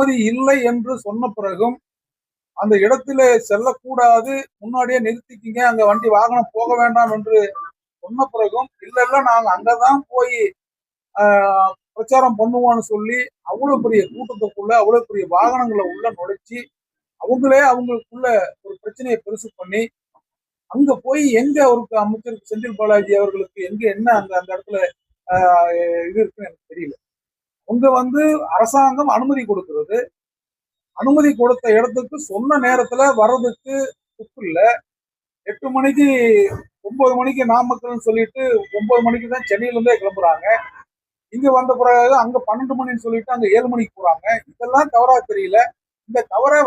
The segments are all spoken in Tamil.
அனுமதி இல்லை என்று சொன்ன பிறகும் அந்த இடத்திலே செல்லக்கூடாது, முன்னாடியே நிறுத்திக்கிங்க, அங்க வண்டி வாகனம் போக வேண்டாம் என்று சொன்ன பிறகும் இல்ல நாங்க அங்கதான் போய் பிரச்சாரம் பண்ணுவோம்னு சொல்லி அவ்வளவு பெரிய கூட்டத்துக்குள்ள அவ்வளவு பெரிய வாகனங்களை உள்ள நுழைச்சி அவங்களே அவங்களுக்குள்ள ஒரு பிரச்சனையை பெருசு பண்ணி அங்க போய் எங்க அவருக்கு அமைச்சருக்கு செந்தில் பாலாஜி அவர்களுக்கு எங்க என்ன அந்த அந்த இடத்துல இது இருக்குன்னு எனக்கு தெரியல. அவங்க அரசாங்கம் அனுமதி கொடுக்கிறது, அனுமதி கொடுத்த இடத்துக்கு சொன்ன நேரத்துல வர்றதுக்கு துப்பு இல்ல. 8 மணிக்கு 9 மணிக்கு நாமக்கல்னு சொல்லிட்டு 9 மணிக்கு தான் சென்னையில இருந்தே கிளம்புறாங்க. இங்க வந்த பிறகு அங்க 12 மணின்னு சொல்லிட்டு அங்க 7 மணிக்கு போறாங்க. இதெல்லாம் தவறா தெரியல. இந்த தவறை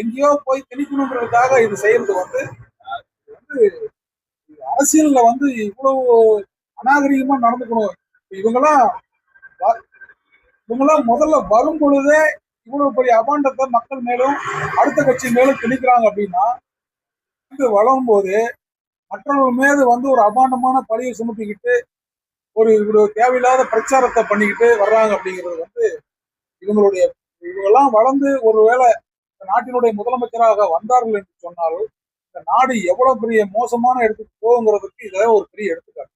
எங்கேயோ போய் திணிக்கணுங்கிறதுக்காக இது செய்யறது அரசியல்ல இவ்வளவு அநாகரிகமா நடந்துக்கணும். இவங்கெல்லாம் முதல்ல வரும் பொழுதே இவ்வளவு பெரிய அபாண்டத்தை மக்கள் மேலும் அடுத்த கட்சி மேலும் திணிக்கிறாங்க அப்படின்னா வளரும் போது மற்றவர்கள் மீது ஒரு அபாண்டமான பழியை சுமத்திக்கிட்டு ஒரு தேவையில்லாத பிரச்சாரத்தை பண்ணிக்கிட்டு வர்றாங்க அப்படிங்கிறது இவங்கெல்லாம் வளர்ந்து ஒருவேளை நாட்டினுடைய முதலமைச்சராக வந்தார்கள் என்று சொன்னாலும் இந்த நாடு எவ்வளவு பெரிய மோசமான இடத்துக்கு போகுங்கிறதுக்கு இதை ஒரு பெரிய எடுத்துக்காட்டு.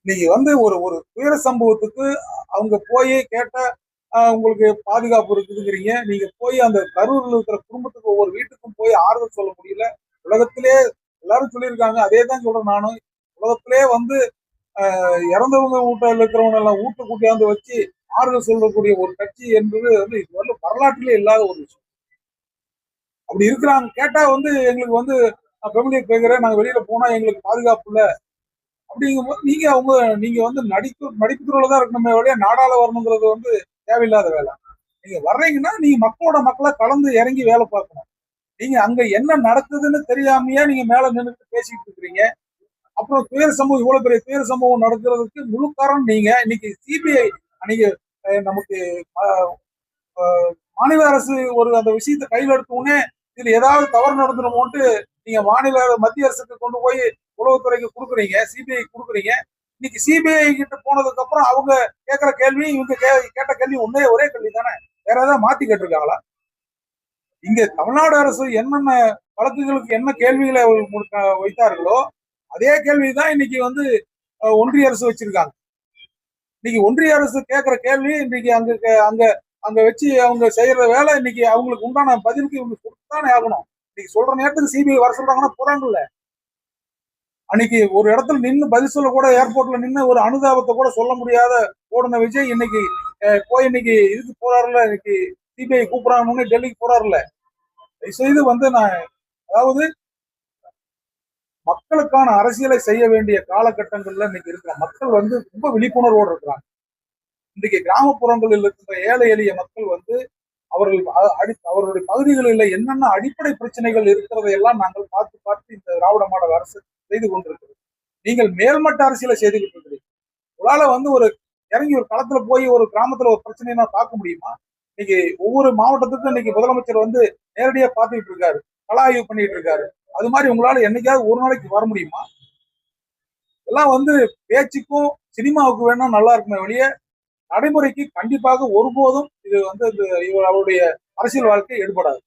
இன்னைக்கு ஒரு துயர சம்பவத்துக்கு அவங்க போய் கேட்ட உங்களுக்கு பாதுகாப்பு இருக்குதுங்கிறீங்க. நீங்க போய் அந்த கரூர்ல இருக்கிற குடும்பத்துக்கு ஒவ்வொரு வீட்டுக்கும் போய் ஆறுதல் சொல்ல முடியல. உலகத்திலே எல்லாரும் சொல்லியிருக்காங்க, அதே தான் சொல்றேன் நானும். உலகத்திலே இறந்தவங்க வீட்டில் இருக்கிறவங்க எல்லாம் வீட்டை கூட்டியாந்து வச்சு ஆறுதல் சொல்லக்கூடிய ஒரு கட்சி என்பது இது வரலாற்றிலே இல்லாத ஒரு விஷயம். அப்படி இருக்கிறாங்க. கேட்டா எங்களுக்கு ஃபெமிலியை கேட்கிறேன், நாங்க வெளியில போனா எங்களுக்கு பாதுகாப்பு இல்லை அப்படிங்கும்போது நீங்க நடிப்பு துறையில தான் இருக்கணுமே வழியா நாடாள வரணுங்கிறது தேவையில்லாத வேலை. நீங்க வர்றீங்கன்னா நீங்க மக்களா கலந்து இறங்கி வேலை பார்க்கணும். நீங்க அங்க என்ன நடக்குதுன்னு தெரியாமையே நீங்க மேல நின்றுட்டு பேசிட்டு இருக்கிறீங்க. அப்புறம் துயர சம்பவம், இவ்வளவு பெரிய துயர சம்பவம் நடக்கிறதுக்கு முழு காரணம் நீங்க. இன்னைக்கு சிபிஐ அன்னைக்கு நமக்கு மாநில அரசு அந்த விஷயத்தை கையில் எடுத்தோடனே இதுல ஏதாவது தவறு நடந்துருமோன்ட்டு நீங்க மத்திய அரசுக்கு கொண்டு போய் உளவுத்துறைக்கு கொடுக்குறீங்க, சிபிஐ கொடுக்குறீங்க. இன்னைக்கு சிபிஐ கிட்ட போனதுக்கு அப்புறம் அவங்க கேட்கிற கேள்வி இவங்க கேட்ட கேள்வி ஒரே கேள்வி தானே, வேற ஏதாவது மாத்தி கேட்டிருக்காங்களா? இங்க தமிழ்நாடு அரசு என்னென்ன வழக்குகளுக்கு என்ன கேள்விகளை வைத்தார்களோ அதே கேள்விதான் இன்னைக்கு ஒன்றிய அரசு வச்சிருக்காங்க. இன்னைக்கு ஒன்றிய அரசு கேட்கிற கேள்வி இன்னைக்கு அங்க வச்சு அவங்க செய்யற வேலை இன்னைக்கு அவங்களுக்கு உண்டான பதிலுக்கு இவங்க கொடுத்துதானே ஆகணும். இன்னைக்கு சொல்ற நேரத்துக்கு சிபிஐ வர சொல்றாங்கன்னா போறாங்கல்ல. அன்னைக்கு ஒரு இடத்துல நின்று பதில் சொல்ல கூட ஏர்போர்ட்ல நின்று ஒரு அனுதாபத்தை கூட சொல்ல முடியாத ஓடின விஜய் இன்னைக்கு போய் இன்னைக்கு இதுக்கு போறாருல, இன்னைக்கு சிபிஐ கூப்பிடறாங்கன்னு டெல்லிக்கு போறாருல. செய்து நான் அதாவது மக்களுக்கான அரசியலை செய்ய வேண்டிய காலகட்டங்கள்ல இன்னைக்கு இருக்கிற மக்கள் ரொம்ப விழிப்புணர்வோடு இருக்கிறாங்க. இன்றைக்கு கிராமப்புறங்களில் இருக்கிற ஏழை எளிய மக்கள் அவர்களுடைய பகுதிகளில் என்னென்ன அடிப்படை பிரச்சனைகள் இருக்கிறதை எல்லாம் நாங்கள் பார்த்து இந்த திராவிட மாடல் அரசு செய்து கொண்டிருக்கிறது. நீங்கள் மேல்மட்ட அரசியலை செய்துகிட்டு இருக்கிறீங்க. உங்களால ஒரு இறங்கி ஒரு களத்துல போய் ஒரு கிராமத்துல ஒரு பிரச்சனைனா பார்க்க முடியுமா? இன்னைக்கு ஒவ்வொரு மாவட்டத்துக்கும் இன்னைக்கு முதலமைச்சர் நேரடியா பார்த்துக்கிட்டு இருக்காரு, கள ஆய்வு பண்ணிட்டு இருக்காரு. அது மாதிரி உங்களால என்னைக்காவது ஒரு நாளைக்கு வர முடியுமா? எல்லாம் பேச்சுக்கும் சினிமாவுக்கு வேணா நல்லா இருக்குமே வெளியே நடைமுறைக்கு கண்டிப்பாக ஒருபோதும் இது அவருடைய அரசியல் வாழ்க்கை ஈடுபடாது.